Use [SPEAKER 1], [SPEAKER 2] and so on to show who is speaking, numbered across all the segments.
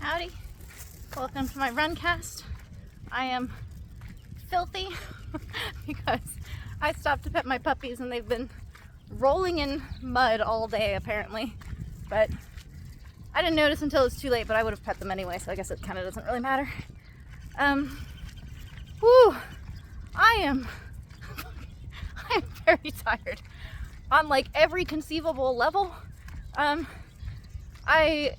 [SPEAKER 1] Howdy, welcome to my run cast. I am filthy because I stopped to pet my puppies and they've been rolling in mud all day apparently, but I didn't notice until it was too late, but I would have pet them anyway, so I guess it kind of doesn't really matter. I am very tired on like every conceivable level. I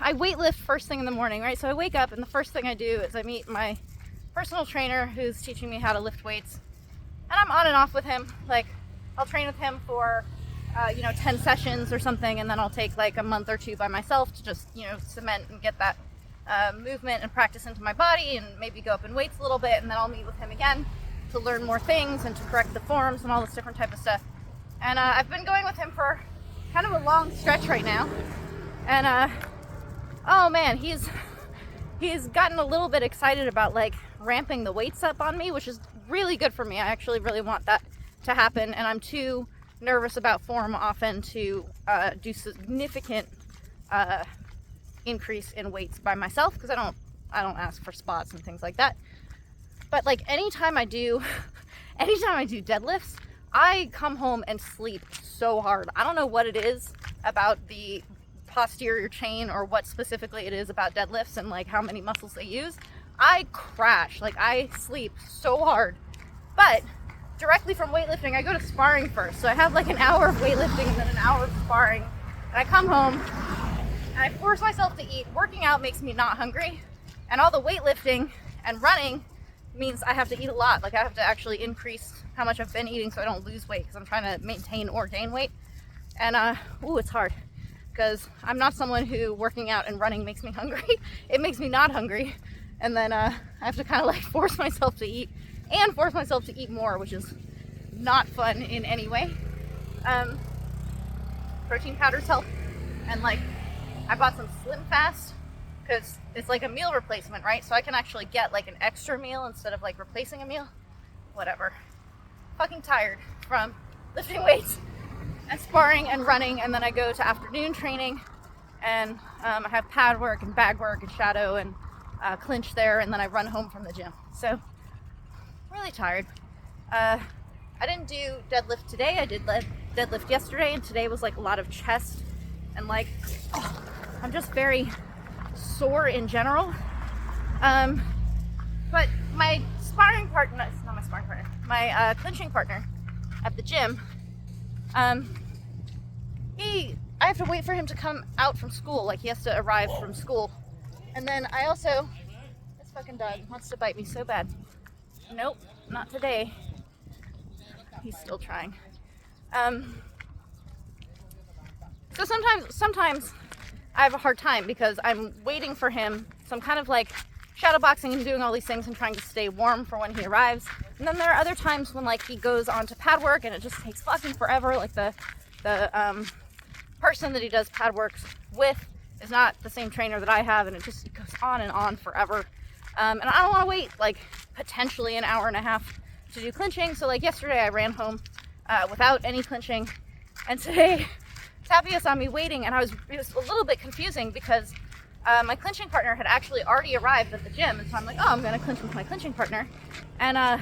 [SPEAKER 1] weightlift first thing in the morning, right? So I wake up and the first thing I do is I meet my personal trainer who's teaching me how to lift weights. And I'm on and off with him. Like, I'll train with him for, 10 sessions or something, and then I'll take like a month or two by myself to just, cement and get that movement and practice into my body and maybe go up in weights a little bit, and then I'll meet with him again to learn more things and to correct the forms and all this different type of stuff. And I've been going with him for kind of a long stretch right now. And oh man, he's gotten a little bit excited about like ramping the weights up on me, which is really good for me. I actually really want that to happen, and I'm too nervous about form often to do significant increase in weights by myself, because I don't ask for spots and things like that. But like anytime I do deadlifts, I come home and sleep so hard. I don't know what it is about the posterior chain or what specifically it is about deadlifts and like how many muscles they use. I crash, like I sleep so hard. But directly from weightlifting, I go to sparring first. So I have like an hour of weightlifting and then an hour of sparring. And I come home and I force myself to eat. Working out makes me not hungry. And all the weightlifting and running means I have to eat a lot. Like I have to actually increase how much I've been eating so I don't lose weight, because I'm trying to maintain or gain weight. And it's hard, because I'm not someone who working out and running makes me hungry. It makes me not hungry. And then I have to kind of like force myself to eat and force myself to eat more, which is not fun in any way. Protein powders help. And like I bought some Slim Fast because it's like a meal replacement, right? So I can actually get like an extra meal instead of like replacing a meal. Whatever. Fucking tired from lifting weights and sparring and running, and then I go to afternoon training, and I have pad work and bag work and shadow and clinch there, and then I run home from the gym. So really tired. I didn't do deadlift today. I did deadlift yesterday, and today was like a lot of chest and like I'm just very sore in general. But my sparring partner, not my sparring partner, my clinching partner at the gym, I have to wait for him to come out from school. Like he has to arrive from school. And then I also, this fucking dog wants to bite me so bad. Nope, not today. He's still trying. So sometimes I have a hard time because I'm waiting for him. So I'm kind of like shadow boxing and doing all these things and trying to stay warm for when he arrives. And then there are other times when like he goes on to pad work and it just takes fucking forever. Like the person that he does pad works with is not the same trainer that I have, and it just goes on and on forever. And I don't want to wait like potentially an hour and a half to do clinching. So like yesterday I ran home without any clinching, and today Tapia saw me waiting, and it was a little bit confusing because my clinching partner had actually already arrived at the gym, and so I'm like, I'm gonna clinch with my clinching partner, and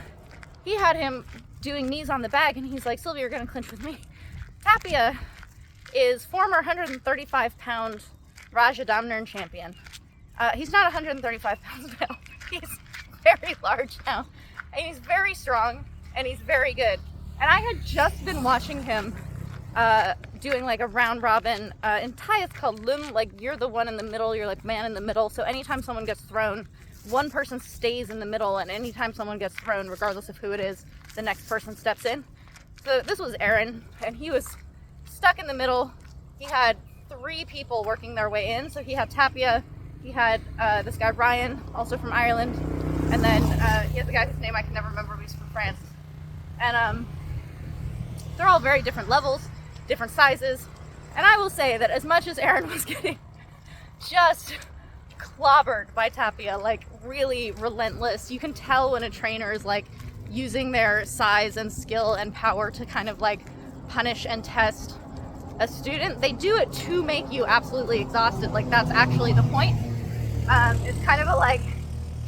[SPEAKER 1] he had him doing knees on the bag, and he's like, Sylvie, you're gonna clinch with me. Tapia is former 135-pound Raja Damnern champion. He's not 135 pounds now. He's very large now, and he's very strong, and he's very good. And I had just been watching him doing like a round robin. In Thai it's called lum, like you're the one in the middle, you're like man in the middle. So anytime someone gets thrown, one person stays in the middle, and anytime someone gets thrown, regardless of who it is, the next person steps in. So this was Aaron, and he was stuck in the middle. He had 3 people working their way in. So he had Tapia, he had this guy Ryan, also from Ireland, and then he has a guy whose name I can never remember, but he's from France. And they're all very different levels, different sizes. And I will say that as much as Aaron was getting just clobbered by Tapia, like really relentless, you can tell when a trainer is like using their size and skill and power to kind of like punish and test a student. They do it to make you absolutely exhausted. Like that's actually the point. It's kind of a like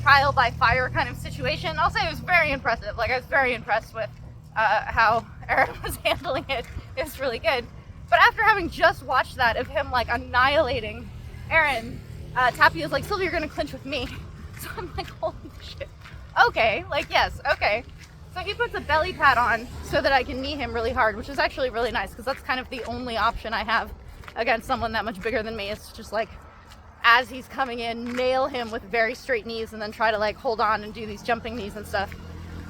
[SPEAKER 1] trial by fire kind of situation. I'll say it was very impressive. Like I was very impressed with how Aaron was handling it. It was really good. But after having just watched that of him like annihilating Aaron, Tappy was like, Sylvie, you're gonna clinch with me. So I'm like, holy shit. Okay, like yes, okay. So he puts a belly pad on so that I can knee him really hard, which is actually really nice because that's kind of the only option I have against someone that much bigger than me. It's just like, as he's coming in, nail him with very straight knees and then try to like hold on and do these jumping knees and stuff.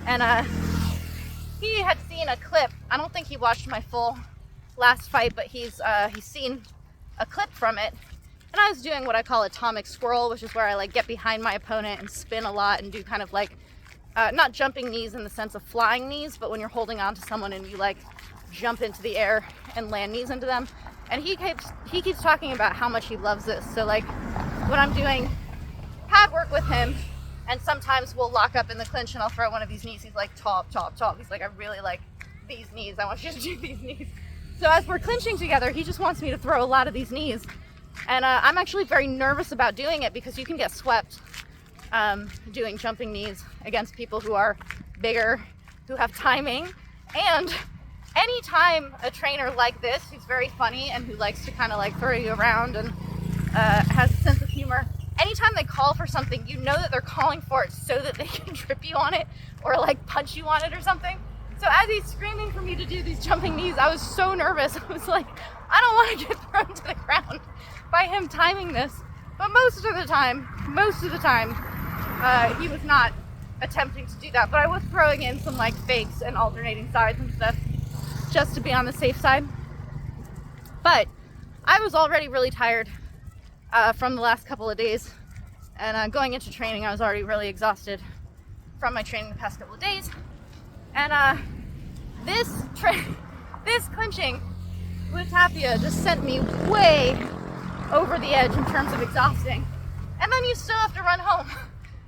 [SPEAKER 1] And he had seen a clip. I don't think he watched my full last fight, but he's seen a clip from it. And I was doing what I call atomic swirl, which is where I like get behind my opponent and spin a lot and do kind of like not jumping knees in the sense of flying knees, but when you're holding on to someone and you like jump into the air and land knees into them. And he keeps talking about how much he loves this. So like when I'm doing pad work with him, and sometimes we'll lock up in the clinch and I'll throw one of these knees, he's like, top. He's like, I really like these knees. I want you to do these knees. So as we're clinching together, he just wants me to throw a lot of these knees. And I'm actually very nervous about doing it because you can get swept doing jumping knees against people who are bigger, who have timing. And anytime a trainer like this, who's very funny and who likes to kind of like throw you around and has a sense of humor, anytime they call for something, you know that they're calling for it so that they can trip you on it or like punch you on it or something. So as he's screaming for me to do these jumping knees, I was so nervous. I was like, I don't want to get thrown to the ground by him timing this. But most of the time, he was not attempting to do that. But I was throwing in some like fakes and alternating sides and stuff just to be on the safe side. But I was already really tired from the last couple of days. And going into training, I was already really exhausted from my training the past couple of days. And this clinching with Tapia just sent me way over the edge in terms of exhausting. And then you still have to run home.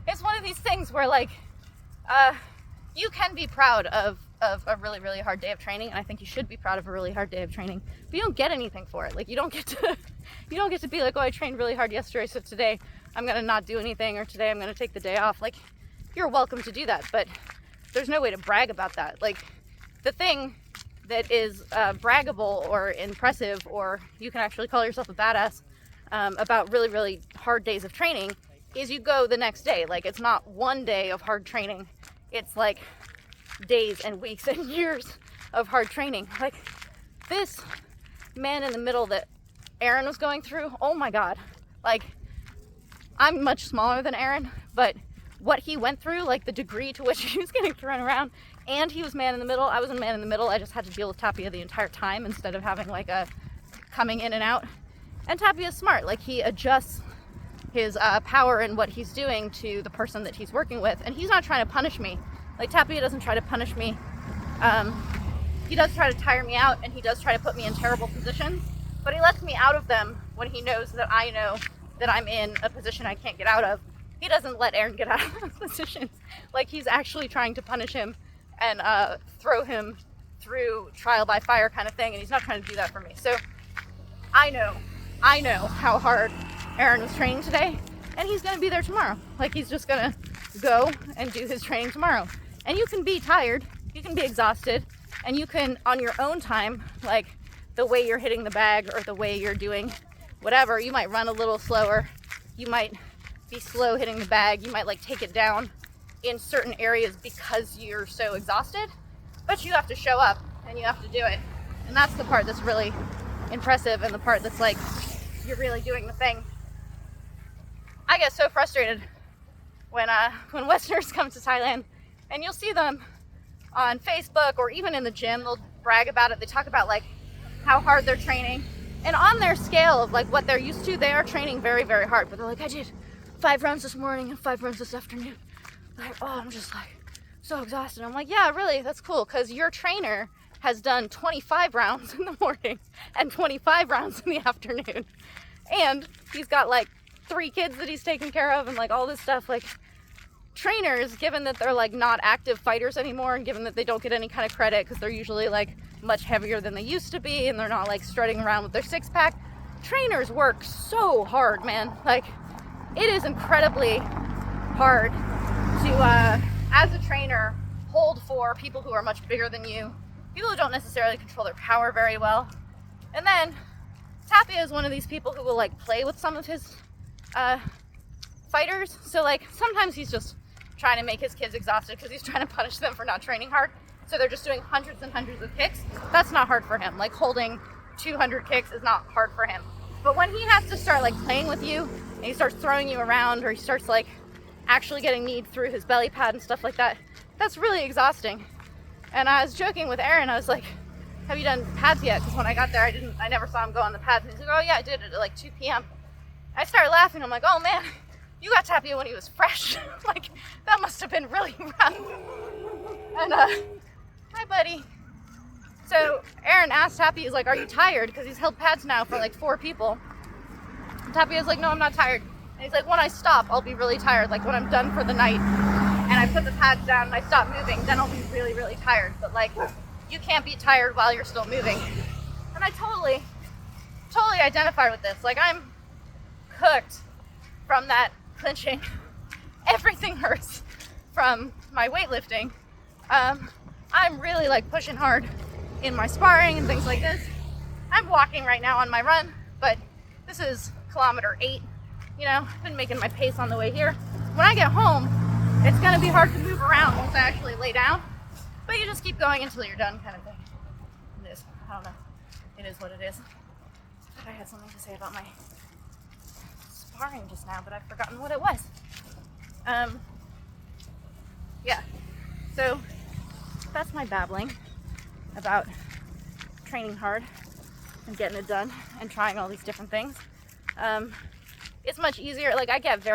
[SPEAKER 1] It's one of these things where like you can be proud of a really, really hard day of training, and I think you should be proud of a really hard day of training, but you don't get anything for it. Like you don't get to be like, oh, I trained really hard yesterday, so today I'm gonna not do anything, or today I'm gonna take the day off. Like, you're welcome to do that, but there's no way to brag about that. Like, the thing that is braggable or impressive, or you can actually call yourself a badass about really, really hard days of training, is you go the next day. Like, it's not one day of hard training. It's like days and weeks and years of hard training. Like, this man in the middle that Aaron was going through, oh my God. Like, I'm much smaller than Aaron, but what he went through, like the degree to which he was getting thrown around, and he was man in the middle. I wasn't man in the middle. I just had to deal with Tapia the entire time instead of having like a coming in and out. And Tapia's smart. Like, he adjusts his power and what he's doing to the person that he's working with, and he's not trying to punish me. Like, Tapia doesn't try to punish me. He does try to tire me out, and he does try to put me in terrible positions, but he lets me out of them when he knows that I know that I'm in a position I can't get out of. He doesn't let Aaron get out of those positions. Like, he's actually trying to punish him and throw him through trial by fire kind of thing, and he's not trying to do that for me. So I know how hard Aaron was training today, and he's going to be there tomorrow. Like, he's just going to go and do his training tomorrow. And you can be tired, you can be exhausted, and you can, on your own time, like the way you're hitting the bag or the way you're doing whatever, you might run a little slower, you might be slow hitting the bag, you might like take it down in certain areas because you're so exhausted, but you have to show up and you have to do it. And that's the part that's really impressive, and the part that's like, you're really doing the thing. I get so frustrated when Westerners come to Thailand, and you'll see them on Facebook or even in the gym. They'll brag about it. They talk about like how hard they're training, and on their scale of like what they're used to, they are training very, very hard. But they're like, I did 5 rounds this morning and 5 rounds this afternoon. Like, oh, I'm just like so exhausted. I'm like, yeah, really, that's cool, because your trainer has done 25 rounds in the morning and 25 rounds in the afternoon, and he's got like 3 kids that he's taking care of and like all this stuff. Like, trainers, given that they're like not active fighters anymore, and given that they don't get any kind of credit because they're usually like much heavier than they used to be, and they're not like strutting around with their 6-pack, trainers work so hard, man. Like, it is incredibly hard to, as a trainer, hold for people who are much bigger than you, people who don't necessarily control their power very well. And then Tapia is one of these people who will like play with some of his fighters. So like sometimes he's just trying to make his kids exhausted because he's trying to punish them for not training hard. So they're just doing hundreds and hundreds of kicks. That's not hard for him. Like holding 200 kicks is not hard for him. But when he has to start like playing with you and he starts throwing you around, or he starts like actually getting kneed through his belly pad and stuff like that, that's really exhausting. And I was joking with Aaron, I was like, have you done pads yet? Because when I got there, I never saw him go on the pads. And he's like, oh yeah, I did it at like 2 p.m. I started laughing. I'm like, oh man, you got Tapia when he was fresh. Like, that must have been really rough. And, hi buddy. So Aaron asked Tapia, he's like, are you tired? Because he's held pads now for like 4 people. And Tapia's like, no, I'm not tired. And he's like, when I stop, I'll be really tired. Like when I'm done for the night and I put the pads down and I stop moving, then I'll be really, really tired. But like, you can't be tired while you're still moving. And I totally identify with this. Like, I'm cooked from that clinching. Everything hurts from my weightlifting. I'm really like pushing hard in my sparring and things like this. I'm walking right now on my run, but this is kilometer 8. You know, I've been making my pace on the way here. When I get home, it's gonna be hard to move around once I actually lay down. But you just keep going until you're done, kind of thing. It is. I don't know. It is what it is. I had something to say about my sparring just now, but I've forgotten what it was. Yeah. So that's my babbling about training hard and getting it done and trying all these different things. It's much easier. Like I get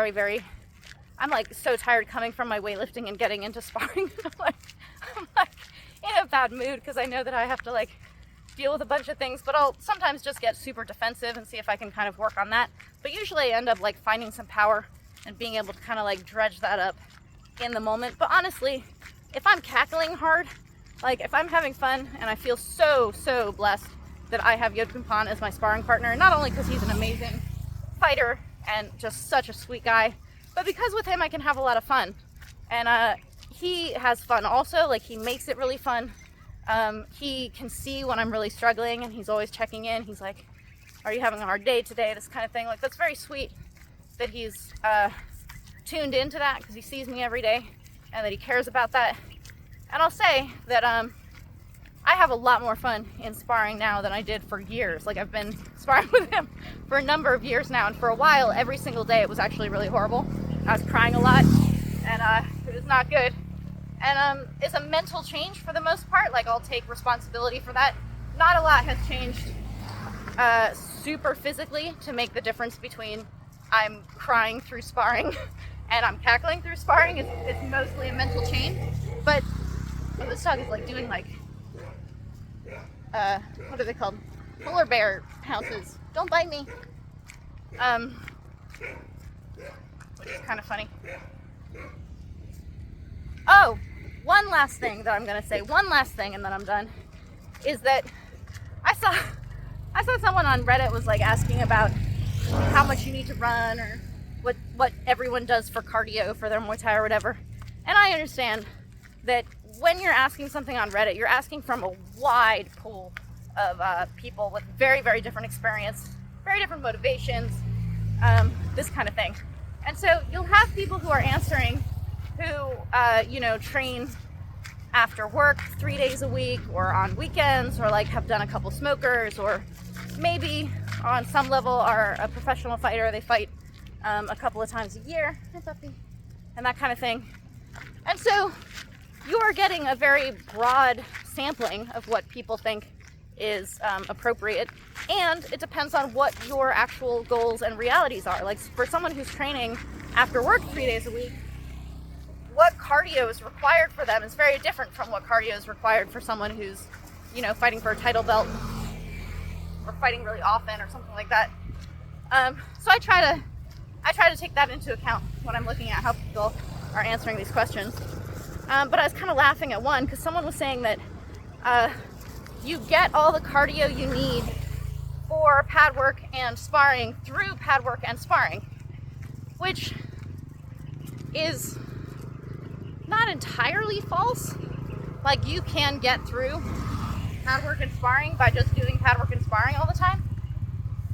[SPEAKER 1] I'm like so tired coming from my weightlifting and getting into sparring. I'm like in a bad mood because I know that I have to like deal with a bunch of things, but I'll sometimes just get super defensive and see if I can kind of work on that. But usually I end up like finding some power and being able to kind of like dredge that up in the moment. But honestly, if I'm cackling hard, like if I'm having fun, and I feel so blessed that I have Yodkumpan as my sparring partner, not only because he's an amazing fighter and just such a sweet guy, but because with him I can have a lot of fun. And he has fun also. Like he makes it really fun. He can see when I'm really struggling and he's always checking in. He's like, are you having a hard day today? This kind of thing. Like that's very sweet that he's tuned into that because he sees me every day and that he cares about that. And I'll say that I have a lot more fun in sparring now than I did for years. Like I've been sparring with him for a number of years now, and for a while every single day it was actually really horrible. I was crying a lot and it was not good. And it's a mental change for the most part. Like I'll take responsibility for that. Not a lot has changed super physically to make the difference between I'm crying through sparring and I'm cackling through sparring. It's mostly a mental change. But this dog is like doing like, what are they called? Polar bear pounces. Don't bite me. Which is kind of funny. Oh, one last thing that I'm gonna say, one last thing and then I'm done, is that I saw someone on Reddit was like asking about how much you need to run or what everyone does for cardio for their Muay Thai or whatever. And I understand that when you're asking something on Reddit, you're asking from a wide pool of people with very, very different experience, very different motivations, this kind of thing. And so you'll have people who are answering who, train after work 3 days a week or on weekends, or like have done a couple smokers, or maybe on some level are a professional fighter. They fight a couple of times a year, and that kind of thing. And so you are getting a very broad sampling of what people think is appropriate, and it depends on what your actual goals and realities are. Like for someone who's training after work 3 days a week, what cardio is required for them is very different from what cardio is required for someone who's, fighting for a title belt or fighting really often or something like that. So I try to take that into account when I'm looking at how people are answering these questions. But I was kind of laughing at one because someone was saying that you get all the cardio you need for pad work and sparring through pad work and sparring. which is not entirely false. Like, you can get through pad work and sparring by just doing pad work and sparring all the time,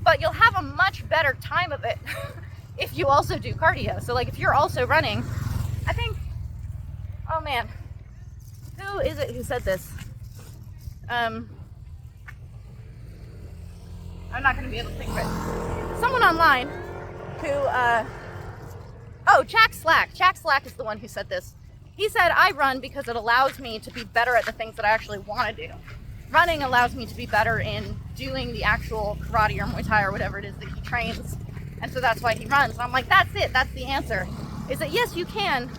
[SPEAKER 1] but you'll have a much better time of it if you also do cardio. So like if you're also running, I think, oh man, who is it who said this? I'm not going to be able to think of it. Someone online who, oh, Jack Slack. Jack Slack is the one who said this. He said, I run because it allows me to be better at the things that I actually want to do. Running allows me to be better in doing the actual karate or Muay Thai or whatever it is that he trains. And so that's why he runs. And I'm like, that's it. That's the answer. Is that yes, you can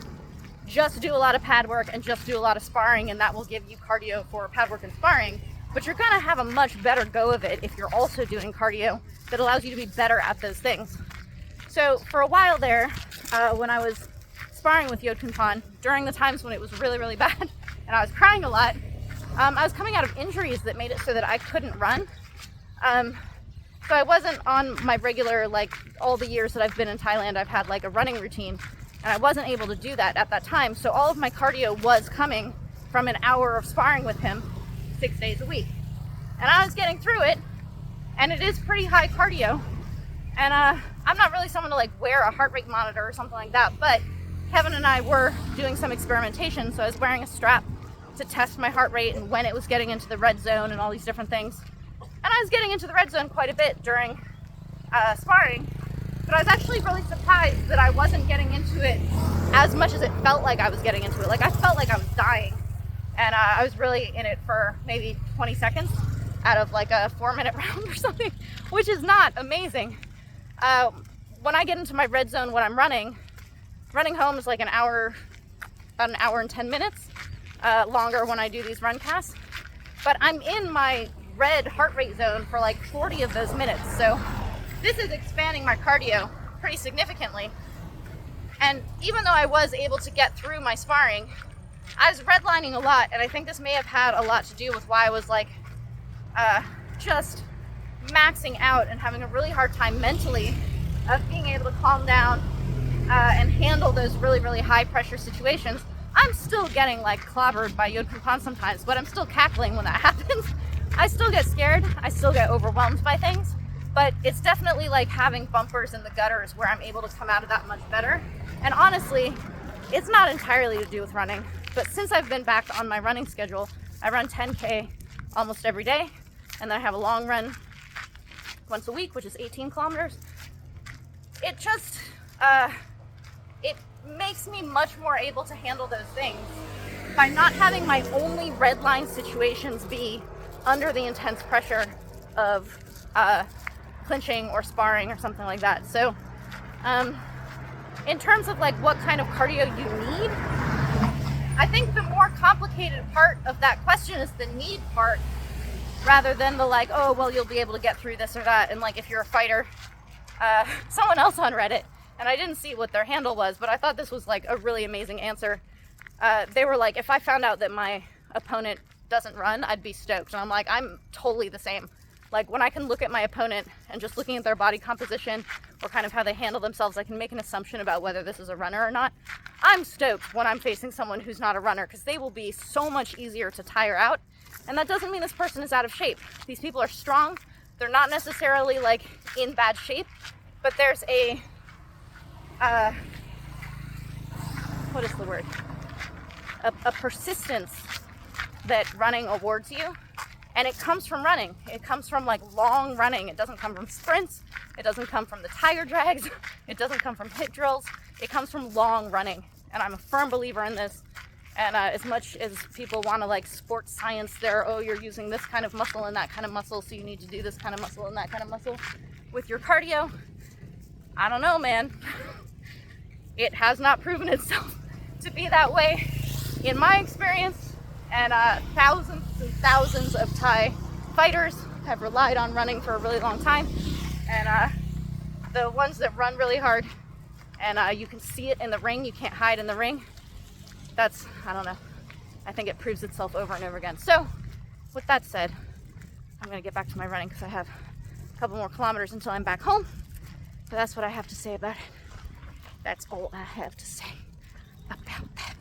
[SPEAKER 1] just do a lot of pad work and just do a lot of sparring, and that will give you cardio for pad work and sparring. But you're going to have a much better go of it if you're also doing cardio that allows you to be better at those things. So for a while there, when I was sparring with Yodkunpan, during the times when it was really, really bad and I was crying a lot, I was coming out of injuries that made it so that I couldn't run. So I wasn't on my regular, like all the years that I've been in Thailand, I've had like a running routine, and I wasn't able to do that at that time. So all of my cardio was coming from an hour of sparring with him 6 days a week. And I was getting through it, and it is pretty high cardio. And I'm not really someone to like wear a heart rate monitor or something like that, but Kevin and I were doing some experimentation, so I was wearing a strap to test my heart rate and when it was getting into the red zone and all these different things. And I was getting into the red zone quite a bit during sparring, but I was actually really surprised that I wasn't getting into it as much as it felt like I was getting into it. Like I felt like I was dying, and I was really in it for maybe 20 seconds out of like a 4-minute round or something, which is not amazing. When I get into my red zone when I'm running home is like an hour, about an hour and 10 minutes longer when I do these run casts. But I'm in my red heart rate zone for like 40 of those minutes. So this is expanding my cardio pretty significantly. And even though I was able to get through my sparring, I was redlining a lot. And I think this may have had a lot to do with why I was like just maxing out and having a really hard time mentally of being able to calm down and handle those really, really high pressure situations. I'm still getting like clobbered by Yodkunpan sometimes, but I'm still cackling when that happens. I still get scared. I still get overwhelmed by things, but it's definitely like having bumpers in the gutters where I'm able to come out of that much better. And honestly, it's not entirely to do with running, but since I've been back on my running schedule, I run 10K almost every day, and then I have a long run once a week, which is 18 kilometers. It just, it makes me much more able to handle those things by not having my only red line situations be under the intense pressure of clinching or sparring or something like that. So in terms of like what kind of cardio you need, I think the more complicated part of that question is the need part, rather than the like, oh, well, you'll be able to get through this or that. And like, if you're a fighter, someone else on Reddit, and I didn't see what their handle was, but I thought this was like a really amazing answer. They were like, if I found out that my opponent doesn't run, I'd be stoked. And I'm like, I'm totally the same. Like when I can look at my opponent and just looking at their body composition or kind of how they handle themselves, I can make an assumption about whether this is a runner or not. I'm stoked when I'm facing someone who's not a runner, because they will be so much easier to tire out. And that doesn't mean this person is out of shape. These people are strong. They're not necessarily like in bad shape, but there's a, what is the word? A persistence that running awards you. And it comes from running. It comes from like long running. It doesn't come from sprints. It doesn't come from the tiger drags. It doesn't come from hit drills. It comes from long running. And I'm a firm believer in this. And as much as people want to like sports science there, oh, you're using this kind of muscle and that kind of muscle, so you need to do this kind of muscle and that kind of muscle with your cardio. I don't know, man. It has not proven itself to be that way in my experience. And thousands and thousands of Thai fighters have relied on running for a really long time. And the ones that run really hard, and you can see it in the ring, you can't hide in the ring. That's, I don't know. I think it proves itself over and over again. So, with that said, I'm going to get back to my running because I have a couple more kilometers until I'm back home. But that's what I have to say about it. That's all I have to say about that.